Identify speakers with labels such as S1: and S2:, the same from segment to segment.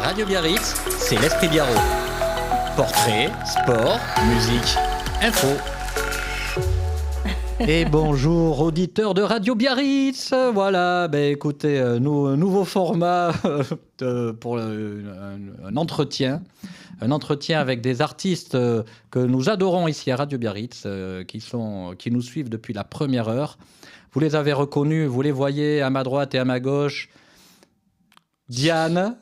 S1: Radio Biarritz, c'est l'Esprit Biarro. Portrait, sport, musique, info. Et bonjour auditeurs de Radio Biarritz. Voilà, écoutez, nouveau format pour un entretien. Un entretien avec des artistes que nous adorons ici à Radio Biarritz, qui nous suivent depuis la première heure. Vous les avez reconnus, vous les voyez à ma droite et à ma gauche. Diane.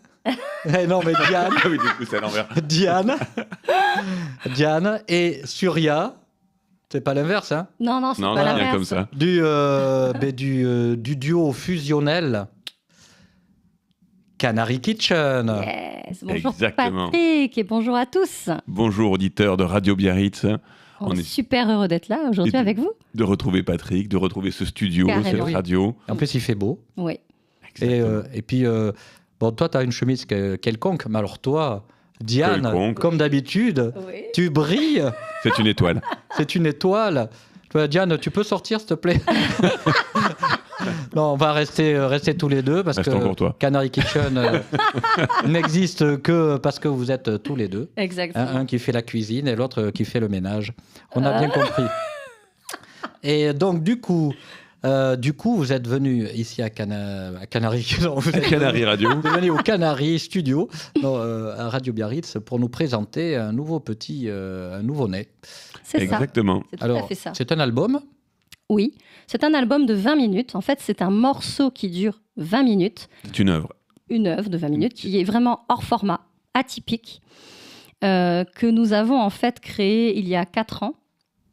S1: Non, mais Diane.
S2: Ah oui, du coup, c'est à l'envers.
S1: Diane et Surya. C'est pas l'inverse, hein?
S3: Non, c'est pas l'inverse.
S2: Comme ça.
S1: Du duo fusionnel Canary Kitchen.
S3: Yes. Bonjour
S2: Exactement.
S3: Patrick et bonjour à tous.
S2: Bonjour auditeurs de Radio Biarritz.
S3: On est super heureux d'être là aujourd'hui avec vous.
S2: De retrouver Patrick, de retrouver ce studio,
S3: Carrément.
S2: cette radio.
S1: En plus, il fait beau.
S3: Oui.
S1: Et puis, toi, tu as une chemise quelconque, mais alors toi, Diane,
S2: Quelconque.
S1: comme d'habitude,
S3: Oui.
S1: tu brilles.
S2: C'est une étoile.
S1: C'est une étoile. Toi, Diane, tu peux sortir, s'il te plaît? Non, on va rester tous les deux parce
S2: Restons
S1: que
S2: pour toi.
S1: Canary Kitchen n'existe que parce que vous êtes tous les deux.
S3: Exactement.
S1: Un qui fait la cuisine et l'autre qui fait le ménage. On a bien compris. Et donc, du coup, vous êtes venu ici à Canary. Non, vous êtes
S2: Canary Radio.
S1: Vous êtes venu au Canary Studio à Radio Biarritz pour nous présenter un nouveau-né.
S3: C'est ça.
S2: Exactement.
S3: C'est tout
S1: Alors,
S3: à fait ça.
S1: c'est un album.
S3: Oui, c'est un album de 20 minutes. En fait, c'est un morceau qui dure 20 minutes.
S2: C'est une œuvre.
S3: Une œuvre de 20 minutes qui est vraiment hors format, atypique, que nous avons en fait créé il y a 4 ans.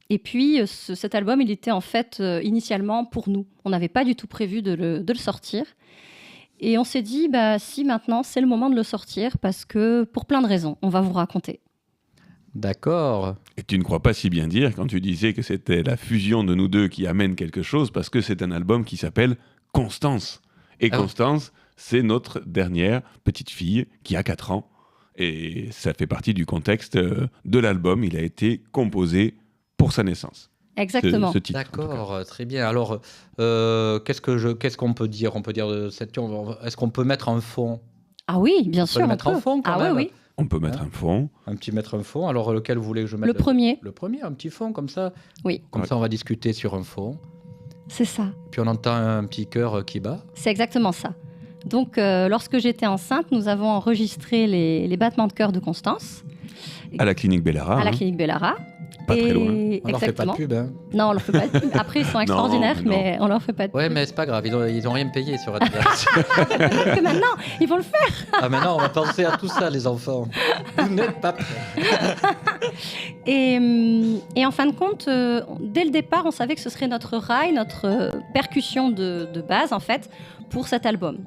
S3: Et puis, cet album, il était en fait initialement pour nous. On n'avait pas du tout prévu de le sortir. Et on s'est dit, si maintenant, c'est le moment de le sortir parce que, pour plein de raisons, on va vous raconter.
S1: D'accord.
S2: Et tu ne crois pas si bien dire quand tu disais que c'était la fusion de nous deux qui amène quelque chose, parce que c'est un album qui s'appelle Constance. Et Constance, c'est notre dernière petite fille qui a 4 ans. Et ça fait partie du contexte de l'album. Il a été composé pour sa naissance.
S3: Exactement.
S2: Ce titre, en tout cas.
S1: D'accord, très bien. Alors, qu'est-ce qu'on peut dire? On peut dire de cette... Est-ce qu'on peut mettre un fond?
S3: Ah oui, bien sûr,
S1: le
S3: on
S1: mettre
S3: peut.
S1: en fond, quand
S3: Ah
S1: même.
S3: oui.
S2: On peut mettre un fond.
S1: Mettre un fond. Alors, lequel vous voulez que je mette?
S3: Le premier.
S1: Le premier, un petit fond, comme ça.
S3: Oui.
S1: Comme ça, on va discuter sur un fond.
S3: C'est ça.
S1: Puis on entend un petit cœur qui bat.
S3: C'est exactement ça. Donc, lorsque j'étais enceinte, nous avons enregistré les battements de cœur de Constance.
S2: À la clinique Bellara.
S3: À la clinique Bellara.
S2: Pas très loin.
S1: On leur fait pas de
S3: Exactement.
S1: pub, hein.
S3: Non, on leur fait pas de pub. Après, ils sont extraordinaires,
S2: non.
S3: mais on leur fait pas de pub.
S1: Ouais, mais c'est pas grave, ils ont rien payé sur Radio Biarritz.
S3: Que maintenant, ils vont le faire.
S1: Ah, maintenant, on va penser à tout ça, les enfants. Vous n'êtes pas prêts.
S3: Et en fin de compte, dès le départ, on savait que ce serait notre rail, notre percussion de base, en fait, pour cet album.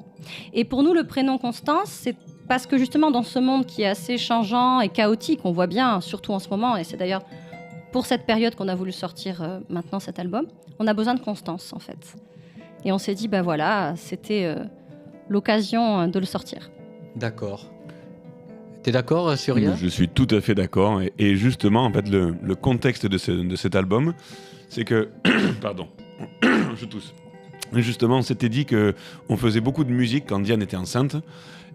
S3: Et pour nous, le prénom Constance, c'est parce que justement, dans ce monde qui est assez changeant et chaotique, on voit bien, surtout en ce moment, et c'est d'ailleurs pour cette période qu'on a voulu sortir maintenant cet album, on a besoin de constance, en fait. Et on s'est dit, voilà, c'était l'occasion de le sortir.
S1: D'accord. T'es d'accord, Surya?
S2: Je suis tout à fait d'accord. Et justement, en fait, le contexte de cet album, c'est que... Pardon, je tousse. Justement, on s'était dit qu'on faisait beaucoup de musique quand Diane était enceinte.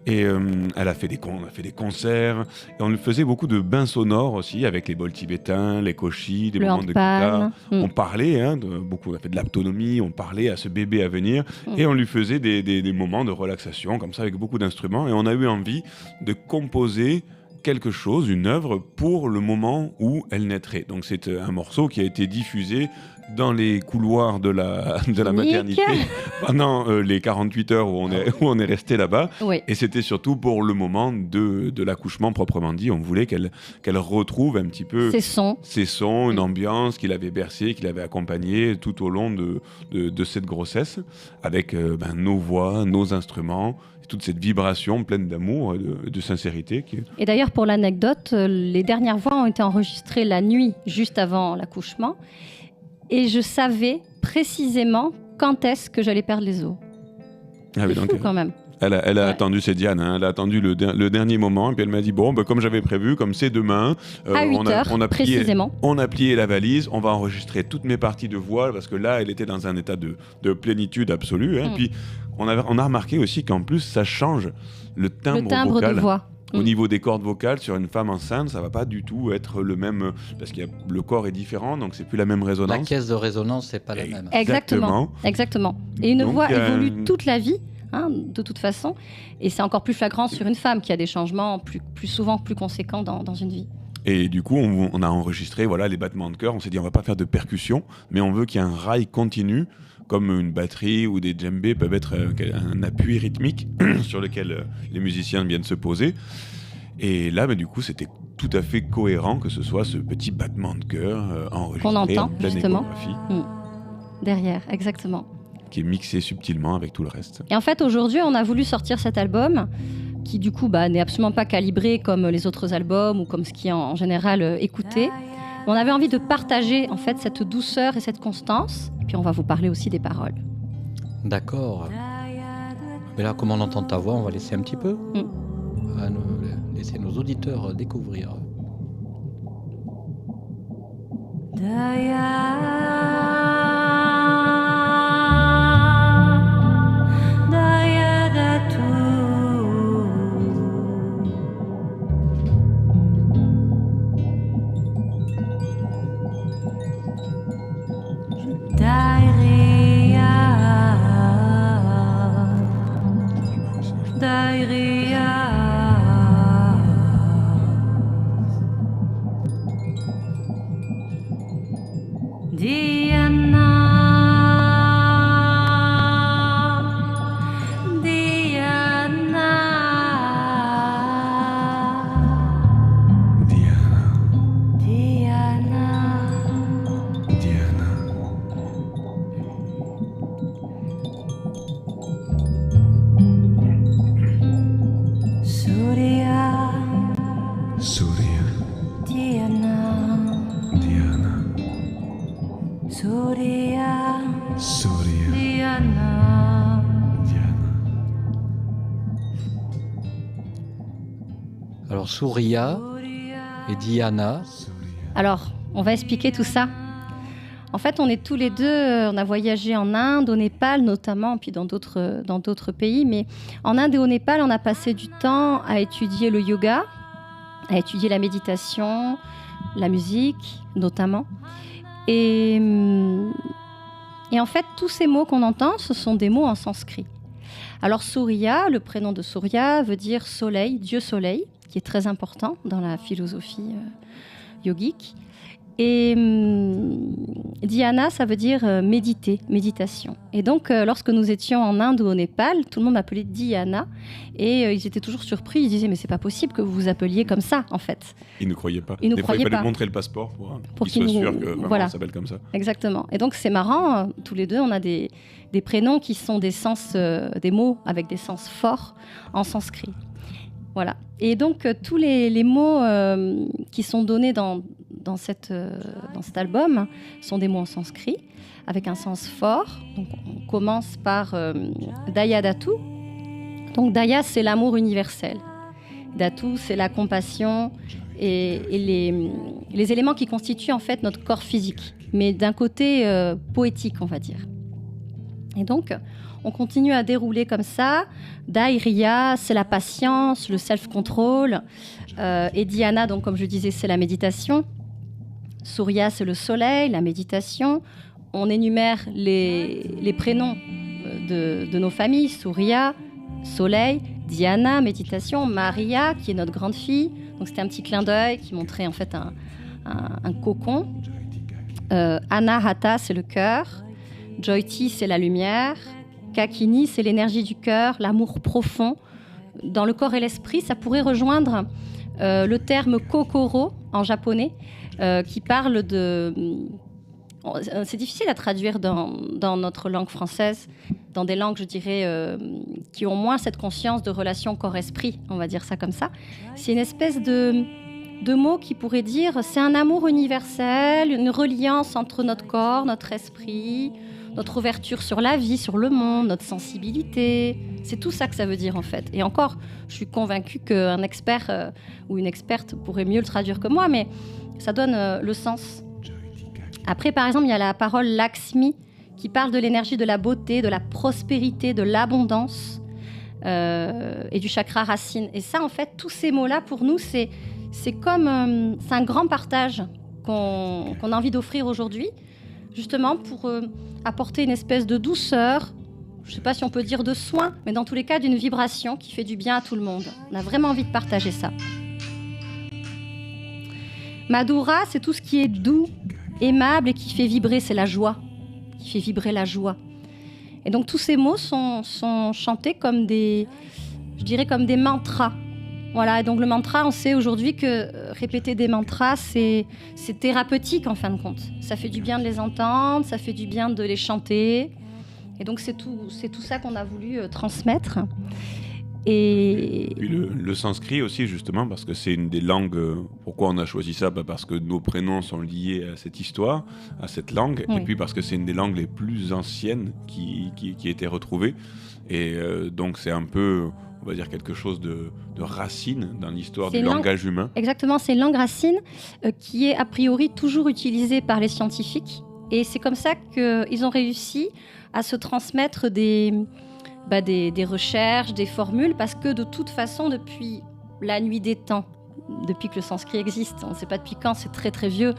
S2: Et on a fait des concerts. Et on faisait beaucoup de bains sonores aussi, avec les bols tibétains, les koshis, des
S3: Le
S2: moments de guitare.
S3: handpan.
S2: On parlait, beaucoup, on a fait de l'autonomie, on parlait à ce bébé à venir. Et on lui faisait des moments de relaxation, comme ça, avec beaucoup d'instruments. Et on a eu envie de composer quelque chose, une œuvre, pour le moment où elle naîtrait. Donc c'est un morceau qui a été diffusé dans les couloirs de la maternité pendant les 48 heures où on est resté là-bas.
S3: Oui.
S2: Et c'était surtout pour le moment de l'accouchement proprement dit. On voulait qu'elle retrouve un petit peu ses sons, une ambiance qui l'avait bercée, qui l'avait accompagnée tout au long de cette grossesse, avec nos voix, nos instruments, toute cette vibration pleine d'amour et de sincérité.
S3: Et d'ailleurs, pour l'anecdote, les dernières voix ont été enregistrées la nuit, juste avant l'accouchement. Et je savais précisément quand est-ce que j'allais perdre les os.
S2: Ah oui,
S3: C'est
S2: donc,
S3: fou quand même.
S2: Elle a attendu, c'est Diane, hein, elle a attendu le dernier moment, et puis elle m'a dit, bon, comme j'avais prévu, comme c'est demain,
S3: à 8 heures, précisément.
S2: On a plié la valise, on va enregistrer toutes mes parties de voix, parce que là, elle était dans un état de plénitude absolue. Hein, Puis on a remarqué aussi qu'en plus, ça change le timbre vocal.
S3: De voix.
S2: Au niveau des cordes vocales, sur une femme enceinte, ça va pas du tout être le même, parce que le corps est différent, donc c'est plus la même résonance.
S1: La caisse de résonance, c'est pas la même.
S3: Exactement. Et une
S2: Donc,
S3: voix évolue toute la vie, de toute façon, et c'est encore plus flagrant sur une femme qui a des changements plus souvent, plus conséquents dans une vie.
S2: Et du coup, on a enregistré les battements de cœur. On s'est dit, on va pas faire de percussion, mais on veut qu'il y ait un rail continu, comme une batterie ou des djembés peuvent être un appui rythmique sur lequel les musiciens viennent se poser. Et là, du coup, c'était tout à fait cohérent que ce soit ce petit battement de cœur enregistré
S3: qu'on entend,
S2: en pleine
S3: justement.
S2: échographie.
S3: Derrière, exactement.
S2: Qui est mixé subtilement avec tout le reste.
S3: Et en fait, aujourd'hui, on a voulu sortir cet album qui, du coup, n'est absolument pas calibré comme les autres albums ou comme ce qui est en général écouté. On avait envie de partager, en fait, cette douceur et cette constance. Et puis, on va vous parler aussi des paroles.
S1: D'accord. Mais là, comme on entend ta voix, on va laisser un petit peu. On va laisser nos auditeurs découvrir. Alors, Surya et Diana.
S3: Alors, on va expliquer tout ça. En fait, on est tous les deux, on a voyagé en Inde, au Népal notamment, puis dans d'autres pays. Mais en Inde et au Népal, on a passé du temps à étudier le yoga, à étudier la méditation, la musique notamment. Et en fait, tous ces mots qu'on entend, ce sont des mots en sanskrit. Alors Surya, le prénom de Surya veut dire soleil, Dieu soleil, qui est très important dans la philosophie yogique. Et Dhyana, ça veut dire méditer, méditation. Et donc, lorsque nous étions en Inde ou au Népal, tout le monde m'appelait Dhyana. Et ils étaient toujours surpris. Ils disaient, mais c'est pas possible que vous vous appeliez comme ça, en fait.
S2: Ils ne croyaient pas.
S3: Ils ne
S2: Des fois, il
S3: croyaient
S2: fallait
S3: pas.
S2: montrer le passeport pour
S3: qu'ils
S2: qu'ils soient sûrs que vraiment,
S3: voilà.
S2: on s'appelle comme ça.
S3: Exactement. Et donc, c'est marrant. Tous les deux, on a des prénoms qui sont des sens, des mots avec des sens forts en sanskrit. Voilà. Et donc, tous les mots qui sont donnés dans cet album sont des mots en sanskrit, avec un sens fort. Donc, on commence par Daya Datu. Donc, Daya, c'est l'amour universel. Datu, c'est la compassion et les éléments qui constituent en fait notre corps physique, mais d'un côté poétique, on va dire. Et donc, on continue à dérouler comme ça. Dhairya, c'est la patience, le self-control. Et Dhyana, donc, comme je disais, c'est la méditation. Surya, c'est le soleil, la méditation. On énumère les prénoms de nos familles. Surya, soleil. Dhyana, méditation. Maria, qui est notre grande fille. Donc, c'était un petit clin d'œil qui montrait en fait un cocon. Anahata, c'est le cœur. Jyoti, c'est la lumière. Kakini, c'est l'énergie du cœur, l'amour profond. Dans le corps et l'esprit, ça pourrait rejoindre le terme kokoro en japonais, qui parle de... C'est difficile à traduire dans notre langue française, dans des langues, je dirais, qui ont moins cette conscience de relation corps-esprit, on va dire ça comme ça. C'est une espèce de mot qui pourrait dire c'est un amour universel, une reliance entre notre corps, notre esprit, notre ouverture sur la vie, sur le monde, notre sensibilité, C'est tout ça que ça veut dire en fait. Et encore, je suis convaincue qu'un expert ou une experte pourrait mieux le traduire que moi, mais ça donne le sens. Après, par exemple, il y a la parole Lakshmi qui parle de l'énergie de la beauté, de la prospérité, de l'abondance et du chakra racine. Et ça, en fait, tous ces mots-là, pour nous, c'est comme c'est un grand partage qu'on a envie d'offrir aujourd'hui, justement pour apporter une espèce de douceur, je ne sais pas si on peut dire de soin, mais dans tous les cas, d'une vibration qui fait du bien à tout le monde. On a vraiment envie de partager ça. Madhura, c'est tout ce qui est doux, aimable et qui fait vibrer, c'est la joie, qui fait vibrer la joie. Et donc tous ces mots sont chantés comme des mantras. Voilà, et donc le mantra, on sait aujourd'hui que répéter des mantras, c'est thérapeutique en fin de compte. Ça fait du bien de les entendre, ça fait du bien de les chanter. Et donc c'est tout ça qu'on a voulu transmettre. Et
S2: puis le sanskrit aussi, justement, parce que c'est une des langues. Pourquoi on a choisi ça ? Parce que nos prénoms sont liés à cette histoire, à cette langue,
S3: oui.
S2: Et puis parce que c'est une des langues les plus anciennes qui a été retrouvée. Et donc c'est un peu, on va dire, quelque chose de racine dans l'histoire du langage humain.
S3: Exactement, c'est une langue racine qui est a priori toujours utilisée par les scientifiques. Et c'est comme ça qu'ils ont réussi à se transmettre des recherches, des formules, parce que de toute façon, depuis la nuit des temps, depuis que le sanskrit existe, on ne sait pas depuis quand, c'est très très vieux,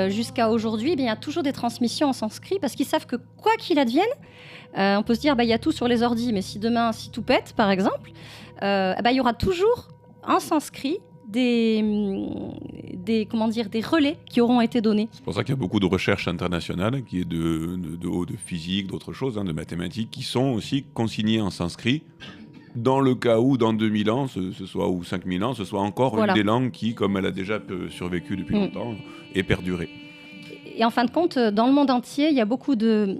S3: jusqu'à aujourd'hui, il y a toujours des transmissions en sanskrit, parce qu'ils savent que quoi qu'il advienne, on peut se dire, il y a tout sur les ordis, mais si demain, si tout pète, par exemple, il y aura toujours en sanskrit des relais qui auront été donnés.
S2: C'est pour ça qu'il y a beaucoup de recherches internationales, qui est de physique, d'autres choses, de mathématiques, qui sont aussi consignées en sanskrit, dans le cas où, dans 2000 ans, ce soit, ou 5000 ans, ce soit encore une des langues qui, comme elle a déjà survécu depuis longtemps, est perdurée.
S3: Et en fin de compte, dans le monde entier, il y a beaucoup de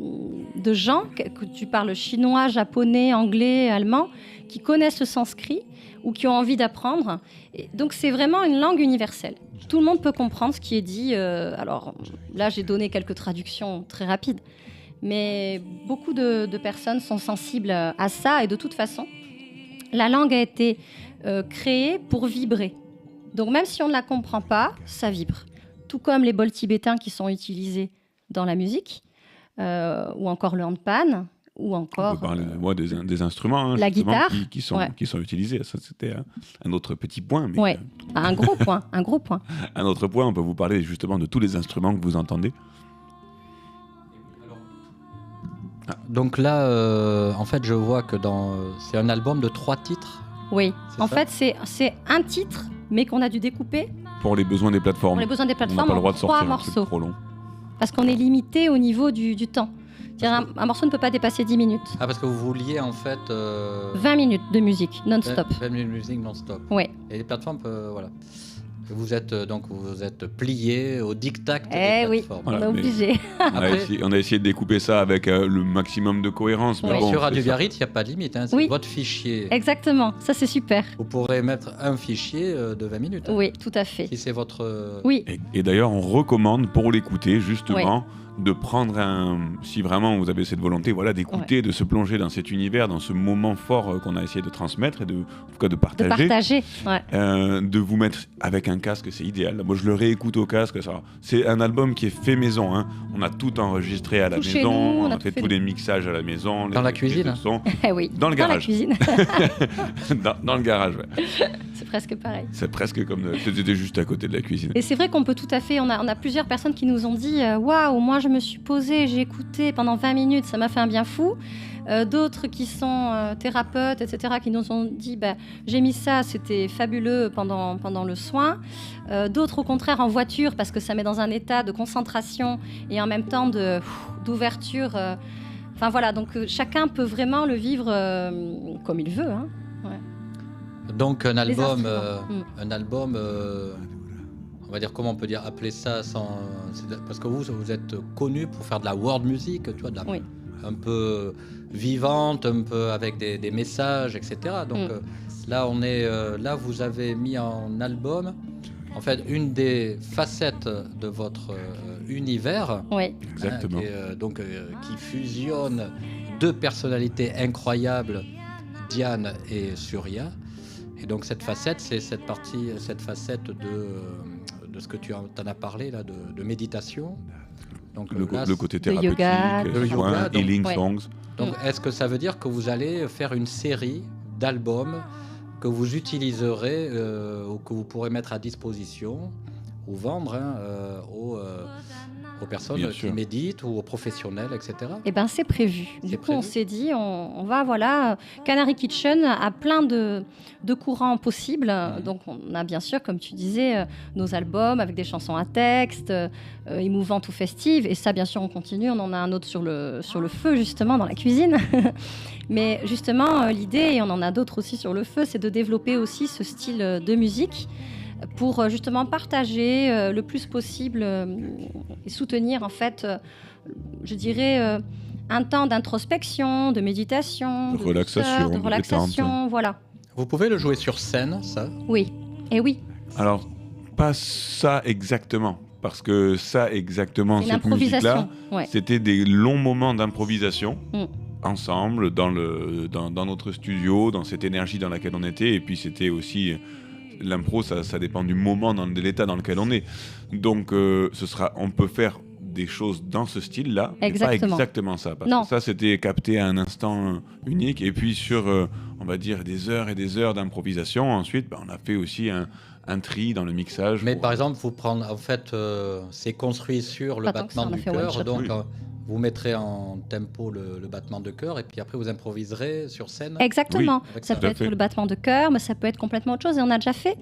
S3: gens, que tu parles chinois, japonais, anglais, allemand, qui connaissent le sanskrit ou qui ont envie d'apprendre. Et donc c'est vraiment une langue universelle. Tout le monde peut comprendre ce qui est dit. Alors là, j'ai donné quelques traductions très rapides. Mais beaucoup de personnes sont sensibles à ça. Et de toute façon, la langue a été créée pour vibrer. Donc même si on ne la comprend pas, ça vibre. Tout comme les bols tibétains qui sont utilisés dans la musique, ou encore le handpan, ou encore...
S2: On peut parler des instruments
S3: la guitare,
S2: qui sont utilisés. Ça, c'était un autre petit point. Mais,
S3: un gros point. Un
S2: autre point, on peut vous parler justement de tous les instruments que vous entendez.
S1: Donc là, en fait, je vois que c'est un album de 3 titres.
S3: Oui, en fait, c'est un titre, mais qu'on a dû découper.
S2: Pour les besoins des plateformes.
S3: Pour les besoins des plateformes,
S2: on n'a pas le droit de sortir
S3: 3 morceaux.
S2: C'est trop long.
S3: Parce qu'on est limité au niveau du temps. C'est-à-dire un morceau ne peut pas dépasser 10 minutes.
S1: Ah, parce que vous vouliez en fait...
S3: 20 minutes de musique, non-stop.
S1: 20 minutes de musique non-stop.
S3: Oui.
S1: Et les plateformes, voilà. Vous êtes plié au diktat des plateformes.
S3: On est obligé.
S2: On a essayé de découper ça avec le maximum de cohérence.
S1: Mais sur Radio Biarritz, il n'y a pas de limite. C'est votre fichier.
S3: Exactement, ça c'est super.
S1: Vous pourrez mettre un fichier de 20 minutes.
S3: Oui, tout à fait.
S1: Si c'est votre...
S3: Oui.
S2: Et d'ailleurs, on recommande pour l'écouter justement... de prendre si vraiment vous avez cette volonté, d'écouter, de se plonger dans cet univers, dans ce moment fort qu'on a essayé de transmettre et en tout cas de partager. De vous mettre avec un casque, c'est idéal. Moi, je le réécoute au casque. C'est un album qui est fait maison. On a tout enregistré à la maison, on a fait tous les mixages à la maison.
S1: Dans la cuisine.
S3: Oui.
S2: Dans le garage.
S3: Dans la cuisine.
S2: dans le garage,
S3: C'est presque pareil.
S2: C'est presque comme c'était juste à côté de la cuisine.
S3: Et c'est vrai qu'on peut tout à fait. On a plusieurs personnes qui nous ont dit waouh, moi je me suis posée, j'ai écouté pendant 20 minutes, ça m'a fait un bien fou. D'autres qui sont thérapeutes, etc., qui nous ont dit j'ai mis ça, c'était fabuleux pendant le soin. D'autres au contraire en voiture parce que ça met dans un état de concentration et en même temps d'ouverture. Enfin voilà, donc chacun peut vraiment le vivre comme il veut.
S1: Donc un album, on va dire, comment on peut dire, appeler ça parce que vous êtes connu pour faire de la world music, tu vois, un peu vivante, un peu avec des messages, etc. Donc là vous avez mis en album en fait une des facettes de votre univers,
S2: exactement,
S1: qui fusionne 2 personnalités incroyables Diane et Surya. Et donc cette facette, c'est cette facette de ce que tu en as parlé là, de méditation. Donc
S2: Le côté
S3: de
S2: thérapeutique,
S3: yoga,
S1: de
S2: soins,
S1: yoga, donc,
S2: healing
S3: ouais.
S2: songs.
S1: Donc est-ce que ça veut dire que vous allez faire une série d'albums que vous utiliserez ou que vous pourrez mettre à disposition ou vendre aux personnes
S2: Bien
S1: qui
S2: sûr.
S1: méditent ou aux professionnels, etc.
S3: Eh ben, c'est prévu.
S1: C'est
S3: Du coup, on
S1: prévu.
S3: s'est dit, on va, voilà, Canary Kitchen a plein de courants possibles.
S1: Mhm.
S3: Donc, on a bien sûr, comme tu disais, nos albums avec des chansons à texte, émouvantes ou festives. Et ça, bien sûr, on continue. On en a un autre sur le feu, justement, dans la cuisine. Mais justement, l'idée, et on en a d'autres aussi sur le feu, c'est de développer aussi ce style de musique pour justement partager le plus possible et soutenir en fait, je dirais, un temps d'introspection, de méditation,
S2: De relaxation,
S3: douceur, de
S2: de
S3: relaxation, voilà.
S1: Vous pouvez le jouer sur scène, ça.
S3: Oui, et oui,
S2: Alors, pas ça exactement. Parce que ça exactement,
S3: une
S2: cette musique-là,
S3: improvisation. Ouais.
S2: c'était des longs moments d'improvisation.
S3: Mm.
S2: Ensemble, dans notre studio, dans cette énergie dans laquelle on était. Et puis c'était aussi... L'impro, ça dépend du moment, de l'état dans lequel on est. Donc, on peut faire des choses dans ce style-là, mais pas
S3: Exactement.
S2: exactement ça. Parce
S3: Non.
S2: que ça, c'était capté à un instant unique. Et puis sur, on va dire, des heures et des heures d'improvisation, ensuite, on a fait aussi un tri dans le mixage.
S1: Mais par exemple, vous prendre, en fait, c'est construit sur le
S3: Pas tant que ça,
S1: battement
S3: on a
S1: du
S3: fait one
S1: cœur,
S3: shot.
S1: donc
S2: Oui.
S1: vous mettrez en tempo le battement de cœur, et puis après vous improviserez sur scène.
S3: Exactement.
S1: Oui,
S3: Ça
S1: tout
S3: peut
S2: à
S3: être
S2: fait.
S3: le battement de cœur, mais ça peut être complètement autre chose. Et on a déjà fait.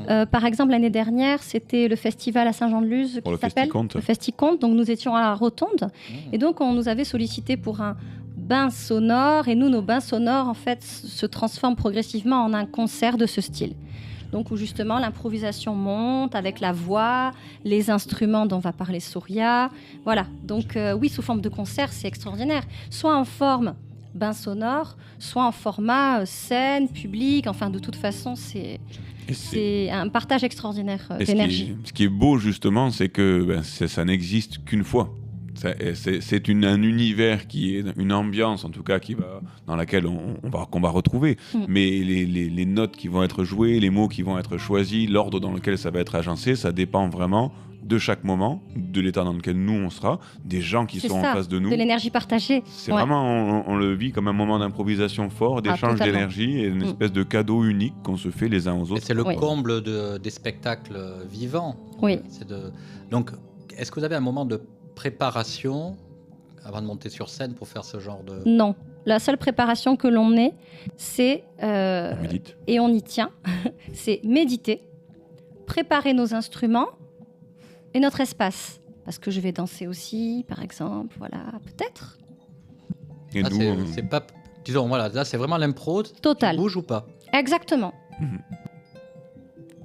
S1: Mm.
S3: Par exemple, l'année dernière, c'était le festival à Saint-Jean-de-Luz
S2: Pour
S3: qui
S2: le
S3: s'appelle
S2: Festiconte.
S3: le Festiconte. Donc nous étions à la Rotonde.
S1: Mm.
S3: Et donc, on nous avait sollicité pour un bain sonore. Et nous, nos bains sonores, en fait, se transforment progressivement en un concert de ce style. Donc, où justement, l'improvisation monte avec la voix, les instruments dont va parler Surya. Voilà. Donc, oui, sous forme de concert, c'est extraordinaire. Soit en forme bain sonore, soit en format scène, public. Enfin, de toute façon,
S2: Et
S3: c'est un partage extraordinaire
S2: Et
S3: d'énergie.
S2: ce qui est beau justement, c'est que ça n'existe qu'une fois. C'est un univers qui est une ambiance en tout cas dans laquelle qu'on va retrouver.
S3: Mm.
S2: Mais les notes qui vont être jouées, les mots qui vont être choisis, l'ordre dans lequel ça va être agencé, ça dépend vraiment de chaque moment, de l'état dans lequel nous on sera, des gens qui
S3: C'est
S2: sont
S3: ça,
S2: en face de nous.
S3: de l'énergie partagée.
S2: C'est
S3: Ouais.
S2: vraiment, on le vit comme un moment d'improvisation fort, d'échange
S3: totalement.
S2: d'énergie et une espèce de cadeau unique qu'on se fait les uns aux
S1: Et
S2: autres.
S1: c'est le
S3: Oui.
S1: comble des spectacles vivants.
S3: Oui.
S1: Donc, est-ce que vous avez un moment de préparation avant de monter sur scène pour faire ce genre de...
S3: Non. La seule préparation que l'on ait, c'est,
S2: On médite.
S3: et on y tient, c'est méditer, préparer nos instruments et notre espace. Parce que je vais danser aussi, par exemple, voilà, peut-être.
S2: Et
S1: Ah,
S2: nous,
S1: c'est pas... Disons, voilà, là c'est vraiment l'impro.
S3: Total.
S1: Tu bouges ou pas?
S3: Exactement.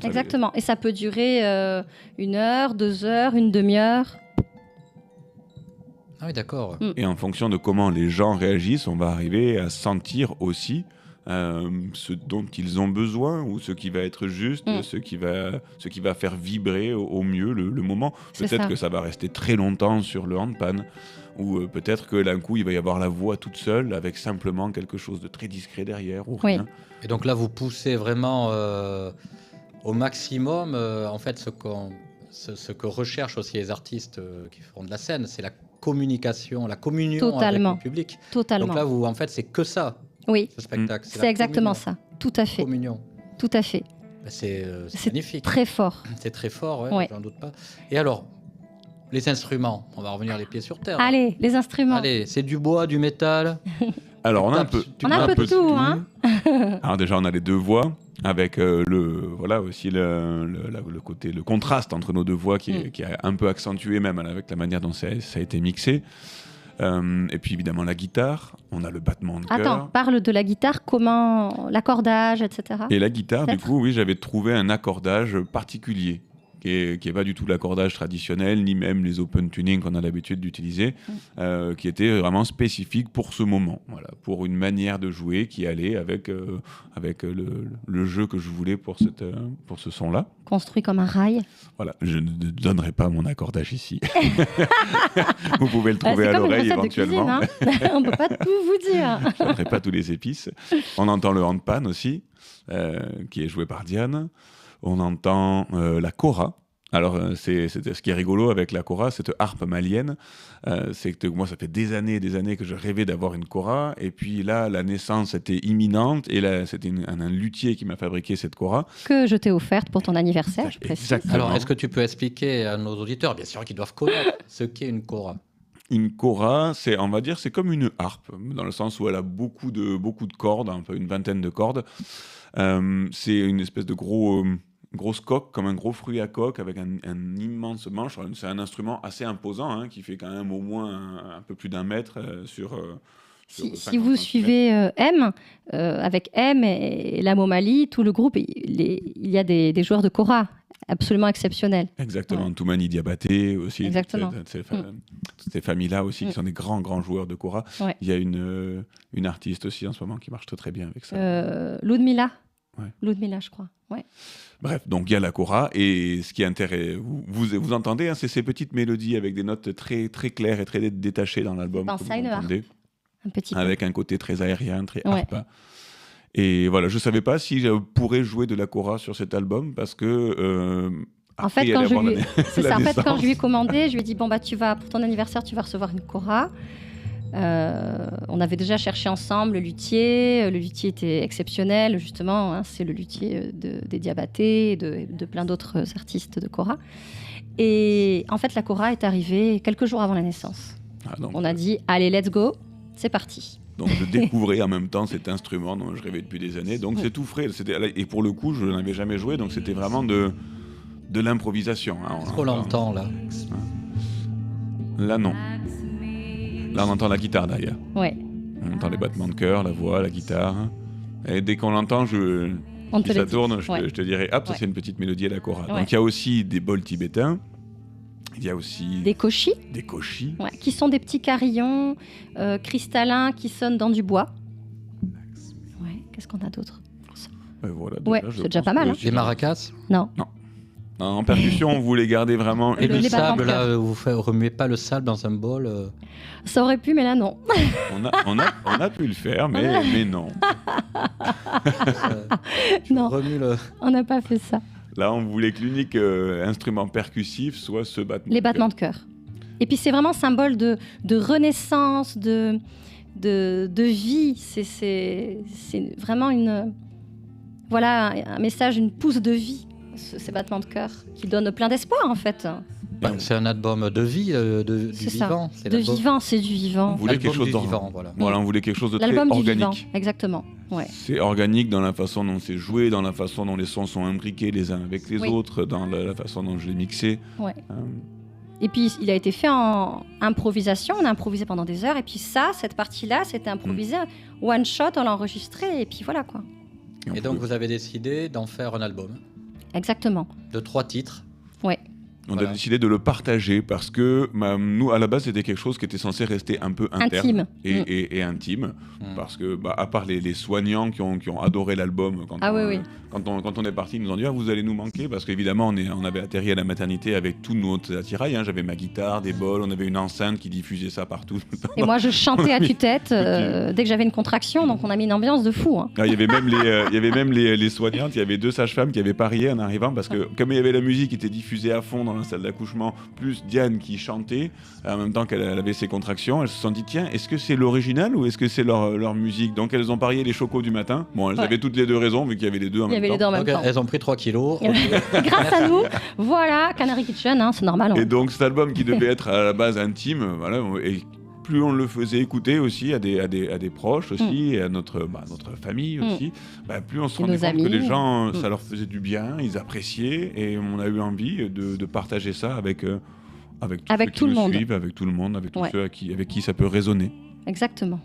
S2: ça-
S3: Exactement. Et ça peut durer 1 heure, 2 heures, une demi-heure.
S1: Ah oui, d'accord.
S2: Et en fonction de comment les gens réagissent, on va arriver à sentir aussi ce dont ils ont besoin ou ce qui va être juste, ce qui va faire vibrer au mieux le moment.
S3: C'est
S2: Peut-être
S3: ça.
S2: que ça va rester très longtemps sur le handpan ou peut-être que d'un coup il va y avoir la voix toute seule avec simplement quelque chose de très discret derrière ou
S3: Oui.
S2: rien.
S1: Et donc là, vous poussez vraiment au maximum, en fait, ce que recherchent aussi les artistes qui font de la scène, c'est la communication, la communion
S3: Totalement.
S1: avec le public.
S3: Totalement.
S1: Donc là, vous, en fait, c'est que ça,
S3: Oui,
S1: ce spectacle.
S3: c'est
S1: la
S3: exactement
S1: communion.
S3: ça. Tout à fait.
S1: Communion.
S3: Tout à fait.
S1: Ben, c'est
S3: C'est
S1: magnifique.
S3: Très fort.
S1: C'est très fort, ouais,
S3: Ouais.
S1: j'en doute pas. Et alors, les instruments, on va revenir les pieds sur terre.
S3: Allez, les instruments.
S1: Allez, c'est du bois, du métal.
S2: Alors on a un
S1: Tape-
S2: peu.
S1: tu
S3: On a un
S1: tapes
S3: peu de tout, hein.
S2: Alors déjà on a les deux voix avec aussi le côté, le contraste entre nos deux voix qui est un peu accentué même avec la manière dont ça a été mixé. Et puis évidemment la guitare, on a le battement de
S3: Attends,
S2: cœur.
S3: parle de la guitare, comment l'accordage, etc.
S2: Et la guitare, du
S3: Peut-être.
S2: coup, oui, j'avais trouvé un accordage particulier qui est pas du tout l'accordage traditionnel, ni même les open tuning qu'on a l'habitude d'utiliser, qui était vraiment spécifique pour ce moment, voilà, pour une manière de jouer qui allait avec le jeu que je voulais pour ce son-là.
S3: Construit comme un rail.
S2: Voilà, je ne donnerai pas mon accordage ici. Vous pouvez le trouver à l'oreille éventuellement.
S3: C'est comme une recette de cuisine, hein. On ne peut pas tout vous dire.
S2: Je ne donnerai pas tous les épices. On entend le handpan aussi, qui est joué par Diane. On entend la kora. Alors, ce qui est rigolo avec la kora, cette harpe malienne, c'est que moi, ça fait des années que je rêvais d'avoir une kora. Et puis là, la naissance était imminente. Et là, c'était un luthier qui m'a fabriqué cette kora.
S3: Que je t'ai offerte pour ton anniversaire, je précise.
S2: Exactement.
S1: Alors, est-ce que tu peux expliquer à nos auditeurs, bien sûr qu'ils doivent connaître, ce qu'est une kora?
S2: Une kora, c'est comme une harpe, dans le sens où elle a beaucoup de cordes, un peu une vingtaine de cordes. C'est une espèce de grosse coque, comme un gros fruit à coque, avec un immense manche. C'est un instrument assez imposant, hein, qui fait quand même au moins un peu plus d'1 mètre sur
S3: Si vous suivez M, avec M et la Momalie, tout le groupe, il y a des joueurs de kora absolument exceptionnels.
S2: Exactement, Toumani Diabaté aussi,
S3: exactement.
S2: Toutes ces familles-là aussi, qui sont des grands joueurs de kora.
S3: Ouais.
S2: Il y a une artiste aussi en ce moment qui marche très très bien avec ça.
S3: Ludmilla.
S2: Ouais.
S3: Ludmilla, je crois. Ouais.
S2: Bref, donc il y a la kora, et ce qui est intéressant, vous entendez, hein, c'est ces petites mélodies avec des notes très, très claires et très détachées dans l'album.
S3: Pense à une harpe, un petit peu.
S2: Avec un côté très aérien, très harpe. Et voilà, je ne savais pas si je pourrais jouer de la kora sur cet album, parce que...
S3: En fait, quand je lui ai commandé, je lui ai dit, bon, bah, pour ton anniversaire, tu vas recevoir une kora. On avait déjà cherché ensemble le luthier. Le luthier était exceptionnel, justement. Hein, c'est le luthier des Diabaté et de plein d'autres artistes de kora. Et en fait, la kora est arrivée quelques jours avant la naissance. On a dit, allez, let's go, c'est parti.
S2: Donc je découvrais en même temps cet instrument dont je rêvais depuis des années. Donc c'est tout frais. Et pour le coup, je n'avais jamais joué, donc c'était vraiment de l'improvisation. Hein.
S1: On l'entend là.
S2: Là, non. Là, on entend la guitare derrière.
S3: Ouais.
S2: On entend les battements de cœur, la voix, la guitare. Et dès qu'on l'entend, si ça tourne, je te dirai, hop, ça c'est une petite mélodie à la kora. Donc il y a aussi des bols tibétains. Il y a aussi
S3: des kochis. Qui sont des petits carillons cristallins qui sonnent dans du bois. Ouais. Qu'est-ce qu'on a d'autre?
S2: Voilà,
S3: c'est déjà pas mal. Hein.
S1: Les maracas?
S3: Non.
S2: En percussion, on voulait garder vraiment...
S1: Et le sable, là, vous remuez pas le sable dans un bol
S3: Ça aurait pu, mais là, non.
S2: on a pu le faire, mais non.
S3: Non, on n'a pas fait ça.
S2: Là, on voulait que l'unique instrument percussif soit ce battement.
S3: Les battements de cœur. Et puis, c'est vraiment symbole de renaissance, de vie. C'est vraiment un message, une pousse de vie, ces battements de cœur, qui donnent plein d'espoir, en fait.
S1: C'est un album de vie, du vivant.
S3: C'est du vivant.
S2: On voulait quelque chose de vivant, voilà, on voulait quelque chose de très organique. Vivant,
S3: exactement. Ouais.
S2: C'est organique dans la façon dont c'est joué, dans la façon dont les sons sont imbriqués les uns avec les autres, dans la façon dont je l'ai mixé.
S3: Ouais. Et puis, il a été fait en improvisation. On a improvisé pendant des heures. Et puis cette partie-là, c'était improvisé. One shot, on l'a enregistré. Et puis voilà, quoi.
S1: Et donc, vous avez décidé d'en faire un album.
S3: Exactement.
S1: De 3 titres.
S3: Ouais.
S2: On a décidé de le partager parce que nous, à la base, c'était quelque chose qui était censé rester un peu interne et intime. Parce que, à part les soignants qui ont adoré l'album, quand on est parti, ils nous ont dit vous allez nous manquer. Parce qu'évidemment, on avait atterri à la maternité avec tout notre attirail. Hein. J'avais ma guitare, des bols, on avait une enceinte qui diffusait ça partout.
S3: Et moi, je chantais à tue-tête dès que j'avais une contraction. Donc, on a mis une ambiance de fou. Hein.
S2: Il y avait même les soignantes, il y avait 2 sages-femmes qui avaient parié en arrivant. Parce que, comme il y avait la musique qui était diffusée à fond dans la salle d'accouchement, plus Diane qui chantait en même temps qu'elle avait ses contractions, elles se sont dit tiens, est-ce que c'est l'original ou est-ce que c'est leur musique? Donc elles ont parié les chocos du matin. Bon, elles avaient toutes les 2 raisons vu qu'il y avait les 2 en même temps.
S1: Elles ont pris 3 kilos.
S3: Grâce à nous, voilà, Canary Kitchen, hein, c'est normal.
S2: Et donc cet album qui devait être à la base intime, voilà, et plus on le faisait écouter aussi à des proches aussi, et à notre famille aussi, plus on se rendait compte que les gens, ça leur faisait du bien, ils appréciaient, et on a eu envie de partager ça avec tout le monde, avec tous ceux avec qui ça peut résonner.
S3: Exactement.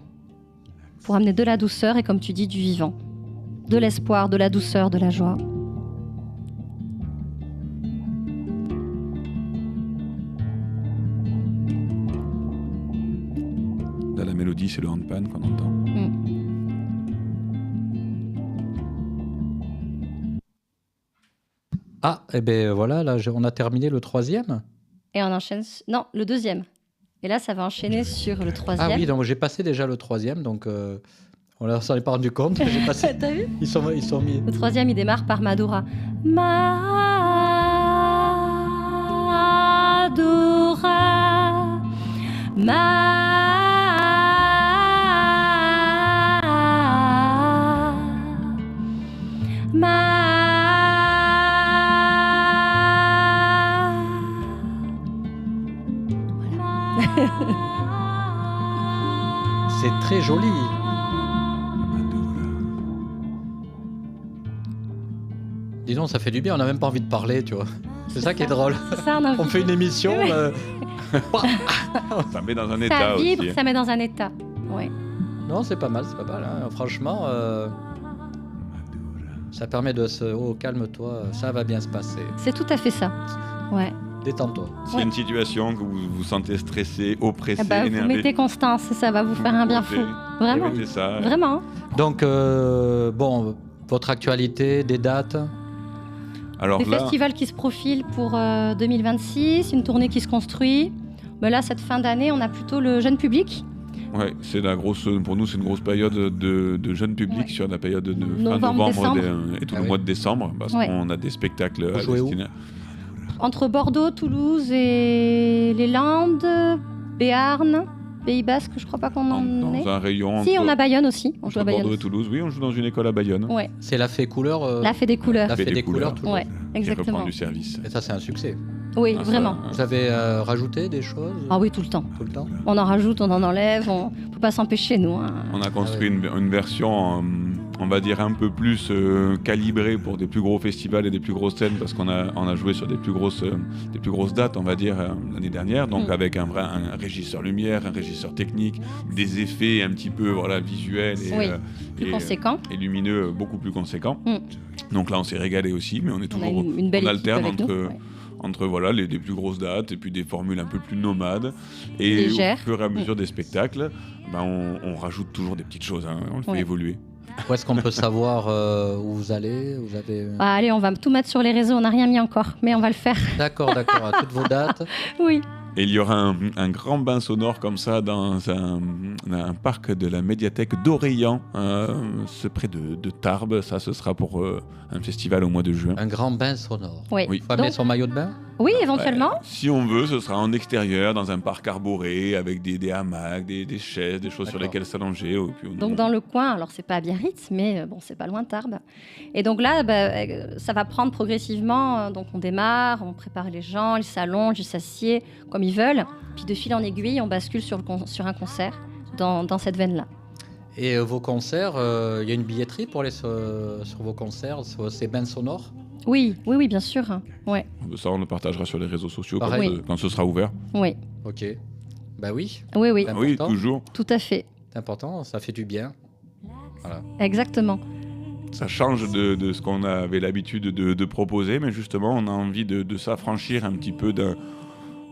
S3: Pour amener de la douceur et, comme tu dis, du vivant. De l'espoir, de la douceur, de la joie.
S2: c'est le handpan qu'on entend.
S1: Ah, et ben voilà, là, on a terminé le 3e.
S3: Et on enchaîne... Non, le 2e. Et là, ça va enchaîner sur le 3e.
S1: Ah oui, donc j'ai passé déjà le 3e, donc on s'en est pas rendu compte. J'ai passé...
S3: T'as vu ?
S1: Ils sont mis.
S3: Le 3e, il démarre par Madura. Madura.
S1: C'est très joli. Dis donc, ça fait du bien, on n'a même pas envie de parler, tu vois. C'est ça qui est drôle.
S3: Ça,
S1: On fait une émission.
S2: Ça met dans un
S3: ça
S2: état
S3: vibre,
S2: aussi.
S3: ça met dans un état. Ouais.
S1: Non, c'est pas mal, hein. Franchement, ça permet de se... Oh, calme-toi, ça va bien se passer.
S3: C'est tout à fait ça. Ouais.
S1: Détends-toi.
S2: S'il y a une situation que vous vous sentez stressé, oppressé,
S3: Eh ben, vous
S2: énervé,
S3: mettez Constance, ça va vous faire un bien fou. Vraiment.
S2: mettez ça.
S3: Vraiment.
S1: Donc, bon, votre actualité, des dates.
S2: Alors
S3: Des
S2: là,
S3: festivals qui se profilent pour 2026, une tournée qui se construit. Mais là, cette fin d'année, on a plutôt le jeune public.
S2: ouais, c'est pour nous, c'est une grosse période de jeune public
S3: Ouais.
S2: sur la période de fin
S3: Novembre,
S2: novembre
S3: décembre.
S2: et tout
S1: Ah
S2: le
S1: oui.
S2: mois de décembre, parce
S3: Ouais.
S2: qu'on a des spectacles à
S1: jouez où
S2: destination.
S3: Entre Bordeaux, Toulouse et les Landes, Béarn, Pays Basque, je crois pas qu'on en est.
S2: Dans un rayon
S3: Si,
S2: entre,
S3: on a Bayonne aussi. On joue
S2: entre
S3: à Bayonne.
S2: Bordeaux et Toulouse. Oui, on joue dans une école à Bayonne.
S3: Ouais,
S1: C'est la fée couleur.
S3: la fée des couleurs.
S1: La fée des couleurs, toujours.
S3: Ouais,
S2: Qui reprend
S3: exactement.
S2: du service.
S1: Et ça, c'est un succès.
S3: Oui,
S2: Ah, ça,
S3: vraiment.
S1: Vous avez rajouté des choses
S3: Ah oui, tout le temps.
S1: tout le temps.
S3: On en rajoute, on en enlève, on peut pas s'empêcher, nous. Hein.
S2: On a construit
S1: Ah
S2: une version, on va dire, un peu plus calibrée pour des plus gros festivals et des plus grosses scènes, parce qu'on a joué sur des plus grosses dates, on va dire, l'année dernière, donc avec un régisseur lumière, un régisseur technique, des effets un petit peu visuels
S3: Oui,
S2: et,
S3: Plus conséquent.
S2: et lumineux beaucoup plus conséquents. Donc là, on s'est régalé aussi, mais on est
S3: On a
S2: toujours...
S3: une belle
S2: on
S3: équipe
S2: alterne
S3: avec nous.
S2: entre...
S3: Ouais.
S2: Entre des plus grosses dates et puis des formules un peu plus nomades. Et
S3: Légères.
S2: au fur et à mesure des spectacles, on rajoute toujours des petites choses, hein, on le fait
S3: Ouais.
S2: évoluer.
S1: Où est-ce qu'on peut savoir où vous allez? Vous avez...
S3: Bah, allez, on va tout mettre sur les réseaux, on n'a rien mis encore, mais on va le faire.
S1: D'accord, à toutes vos dates.
S3: Oui.
S2: Et il y aura un grand bain sonore comme ça dans un parc de la médiathèque d'Orléans, c'est près de Tarbes. Ça, ce sera pour un festival au mois de juin.
S1: Un grand bain sonore.
S3: Oui.
S2: Oui.
S1: Faut amener
S3: Donc,
S1: son maillot de bain?
S3: oui, éventuellement.
S2: Si on veut, ce sera en extérieur, dans un parc arboré, avec des hamacs, des chaises, des choses sur
S1: D'accord.
S2: lesquelles s'allonger. Et puis
S3: Donc dans le coin, alors c'est pas à Biarritz, mais bon, c'est pas loin de Tarbes. Et donc là, ça va prendre progressivement. Donc on démarre, on prépare les gens, ils s'allongent, ils s'assiedent comme ils veulent. Puis de fil en aiguille, on bascule sur un concert dans cette veine-là.
S1: Et vos concerts, il y a une billetterie pour aller sur vos concerts, sur ces bains sonores?
S3: Oui, bien sûr. Ouais,
S2: ça, on le partagera sur les réseaux sociaux
S1: Pareil.
S2: quand ce sera ouvert.
S3: oui,
S1: Ok. Bah oui,
S3: oui,
S1: C'est
S2: Oui,
S1: important.
S2: toujours.
S3: tout à fait.
S1: c'est important, ça fait du bien. Voilà.
S3: Exactement.
S2: Ça change de ce qu'on avait l'habitude de proposer, mais justement, on a envie de s'affranchir un petit peu d'un...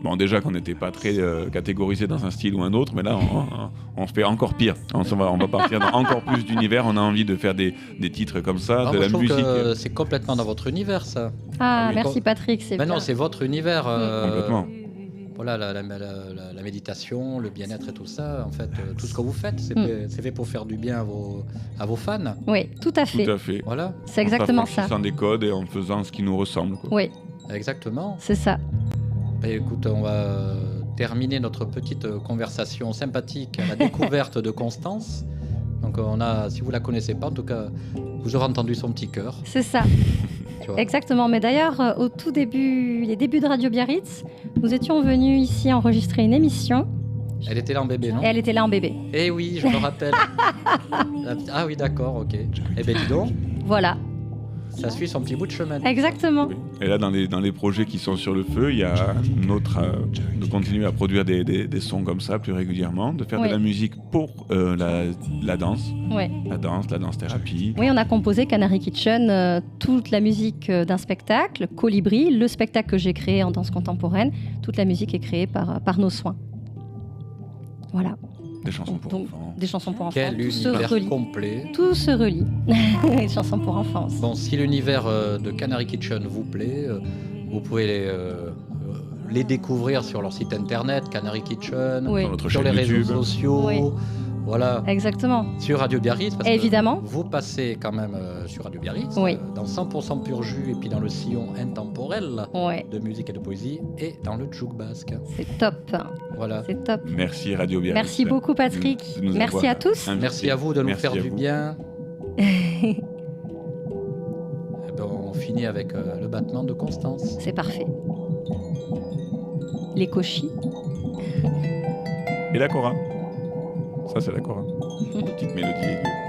S2: Bon, déjà qu'on n'était pas très catégorisé dans un style ou un autre, mais là, on fait encore pire. On va partir dans encore plus d'univers. On a envie de faire des titres comme ça,
S1: Ah,
S2: de
S1: moi,
S2: la
S1: je trouve
S2: musique.
S1: que c'est complètement dans votre univers, ça.
S3: Ah,
S2: oui.
S3: merci Patrick, c'est
S1: Mais
S3: bien.
S1: non, c'est votre univers.
S2: Complètement.
S1: Voilà, la méditation, le bien-être et tout ça. En fait, tout ce que vous faites, c'est fait pour faire du bien à vos fans.
S3: Oui, tout à fait.
S2: Tout à fait.
S1: Voilà,
S3: C'est exactement
S2: En
S3: ça.
S2: s'affranchissant des codes et en faisant ce qui nous ressemble, quoi.
S3: Oui,
S1: exactement.
S3: c'est ça.
S1: Ben, écoute, on va terminer notre petite conversation sympathique à la découverte de Constance. Donc, si vous la connaissez pas, en tout cas, vous aurez entendu son petit cœur.
S3: C'est ça.
S1: Tu vois.
S3: Exactement. Mais d'ailleurs, au tout début, les débuts de Radio Biarritz, nous étions venus ici enregistrer une émission.
S1: Elle était là en bébé, non?
S3: Et elle était là en bébé.
S1: Eh oui, je me rappelle. Ah oui, d'accord, ok. Eh ben dis donc,
S3: Voilà.
S1: ça suit son petit bout de chemin.
S3: Exactement.
S2: Oui. Et là, dans les projets qui sont sur le feu, il y a de continuer à produire des sons comme ça plus régulièrement, de faire
S3: Oui.
S2: de la musique pour la danse,
S3: Ouais.
S2: la danse thérapie.
S3: Oui, on a composé Canary Kitchen, toute la musique d'un spectacle, Colibri, le spectacle que j'ai créé en danse contemporaine. Toute la musique est créée par nos soins. Voilà.
S2: Des chansons pour
S3: Donc,
S2: enfants.
S3: des chansons pour enfants.
S1: Quel
S3: Tout se
S1: univers
S3: relie.
S1: complet.
S3: Tout se relie. Les chansons pour enfance.
S1: Bon, si l'univers de Canary Kitchen vous plaît, vous pouvez les découvrir sur leur site internet, Canary Kitchen,
S3: Oui,
S2: Sur notre
S1: sur les
S2: chaîne
S1: réseaux
S2: YouTube.
S1: sociaux,
S3: Oui.
S1: voilà,
S3: exactement.
S1: sur Radio Biarritz. Parce que
S3: Évidemment.
S1: vous passez quand même sur Radio Biarritz,
S3: Oui.
S1: dans 100% pur jus et puis dans le sillon intemporel
S3: Ouais,
S1: de musique et de poésie et dans le Djouk basque.
S3: c'est top.
S1: Voilà.
S3: C'est top.
S2: Merci Radio Biarritz.
S3: Merci beaucoup, Patrick.
S2: de nous
S3: Merci
S2: avoir
S3: à tous.
S2: invités.
S1: Merci à vous de nous
S2: Merci
S1: faire
S2: à
S1: du
S2: vous.
S1: bien. Eh ben, on finit avec le battement de Constance.
S3: C'est parfait. Les cochis.
S2: Et la Cora. Ça, c'est la Cora. Petite mélodie aiguë.